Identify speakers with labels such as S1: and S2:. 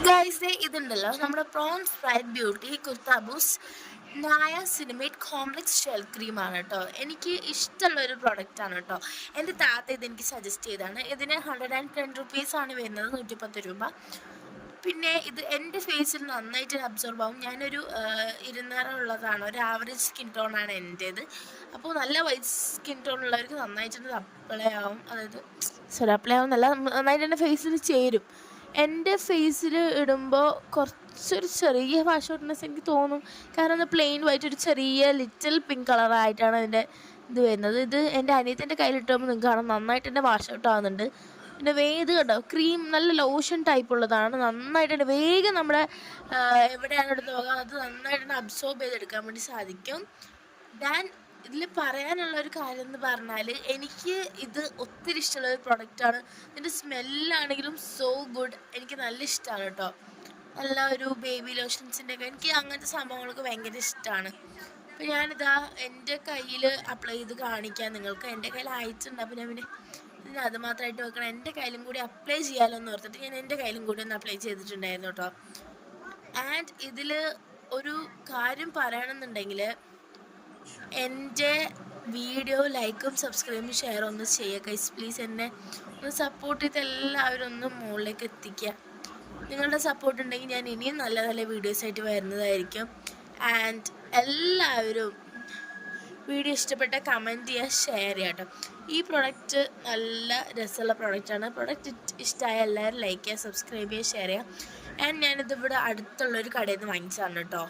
S1: Guys ഇതുണ്ടല്ലോ നമ്മുടെ prawns fried beauty കുർത്താബൂസ് നായ സിനിമേറ്റ് കോംപ്ലക്സ് ഷെൽ ക്രീമാണ് കേട്ടോ. എനിക്ക് ഇഷ്ടമുള്ള ഒരു പ്രൊഡക്റ്റാണ് കേട്ടോ. എൻ്റെ താത്ത ഇതെനിക്ക് സജസ്റ്റ് ചെയ്താണ്. ഇതിന് 110 ആണ് വരുന്നത്, 110 രൂപ. പിന്നെ ഇത് എൻ്റെ ഫേസിൽ നന്നായിട്ട് അബ്സോർബ് ആവും. ഞാനൊരു ഇരുന്നറുള്ളതാണ്, ഒരു ആവറേജ് സ്കിൻ ടോണാണ് എൻ്റേത്. അപ്പോൾ നല്ല വൈറ്റ് സ്കിൻ ടോൺ ഉള്ളവർക്ക് നന്നായിട്ട് അപ്ലൈ ആവും, അപ്ലൈ ആവും നല്ല നന്നായിട്ട് എൻ്റെ ഫേസിൽ ചേരും. എൻ്റെ ഫേസിൽ ഇടുമ്പോൾ കുറച്ചൊരു ചെറിയ വാഷ് ഔട്ട്നെസ് എനിക്ക് തോന്നും. കാരണം അത് പ്ലെയിൻ വൈറ്റ് ഒരു ചെറിയ ലിറ്റിൽ പിങ്ക് കളറായിട്ടാണ് അതിൻ്റെ ഇത് വരുന്നത്. ഇത് എൻ്റെ അനിയത്തിൻ്റെ കയ്യിലിട്ടുമ്പോൾ നിങ്ങൾക്ക് കാണാം നന്നായിട്ട് എൻ്റെ വാഷ് ഔട്ട് ആവുന്നുണ്ട്. പിന്നെ ഇത് കണ്ടോ, ക്രീം നല്ല ലോഷൻ ടൈപ്പ് ഉള്ളതാണ്. നന്നായിട്ട് വേഗം നമ്മുടെ എവിടെയാണ് എടുത്ത് നോക്കാം അത് നന്നായിട്ട് അബ്സോർബ് ചെയ്തെടുക്കാൻ വേണ്ടി സാധിക്കും. ഇതിൽ പറയാനുള്ളൊരു കാര്യം എന്ന് പറഞ്ഞാൽ എനിക്ക് ഇത് ഒത്തിരി ഇഷ്ടമുള്ളൊരു പ്രൊഡക്റ്റാണ്. ഇതിൻ്റെ സ്മെല്ലാണെങ്കിലും സോ ഗുഡ്, എനിക്ക് നല്ല ഇഷ്ടമാണ് കേട്ടോ. നല്ല ഒരു ബേബി ലോഷൻസിൻ്റെ ഒക്കെ എനിക്ക് അങ്ങനത്തെ സംഭവങ്ങളൊക്കെ ഭയങ്കര ഇഷ്ടമാണ്. അപ്പോൾ ഞാനിതാ എൻ്റെ കയ്യിൽ അപ്ലൈ ചെയ്ത് കാണിക്കാം നിങ്ങൾക്ക്. എൻ്റെ കയ്യിൽ അയച്ചിട്ടുണ്ട്, അപ്പോൾ ഞാൻ പിന്നെ ഇതിന് അത് മാത്രമായിട്ട് വെക്കണം. എൻ്റെ കയ്യിലും കൂടി അപ്ലൈ ചെയ്യാമല്ലോ എന്ന് ഓർത്തിട്ട് ഞാൻ എൻ്റെ കയ്യിലും കൂടി ഒന്ന് അപ്ലൈ ചെയ്തിട്ടുണ്ടായിരുന്നു കേട്ടോ. ആൻഡ് ഇതിൽ ഒരു കാര്യം പറയണമെന്നുണ്ടെങ്കിൽ എൻ്റെ വീഡിയോ ലൈക്കും സബ്സ്ക്രൈബും ഷെയറും ഒന്ന് ചെയ്യുക ഗൈസ്. പ്ലീസ് എന്നെ ഒന്ന് സപ്പോർട്ട് ചെയ്ത് എല്ലാവരും ഒന്ന് മുകളിലേക്ക് എത്തിക്കുക. നിങ്ങളുടെ സപ്പോർട്ട് ഉണ്ടെങ്കിൽ ഞാൻ ഇനിയും നല്ല നല്ല വീഡിയോസായിട്ട് വരുന്നതായിരിക്കും. ആൻഡ് എല്ലാവരും വീഡിയോ ഇഷ്ടപ്പെട്ട കമൻറ്റ് ചെയ്യുക, ഷെയർ ചെയ്യുക കേട്ടോ. ഈ പ്രൊഡക്റ്റ് നല്ല രസമുള്ള പ്രൊഡക്റ്റാണ്. പ്രൊഡക്റ്റ് ഇഷ്ടമായ എല്ലാവരും ലൈക്ക് ചെയ്യുക, സബ്സ്ക്രൈബ് ചെയ്യുക, ഷെയർ ചെയ്യുക. ആൻഡ് ഞാനിതിവിടെ അടുത്തുള്ളൊരു കടയിൽ നിന്ന് വാങ്ങിച്ചതാണ് കേട്ടോ.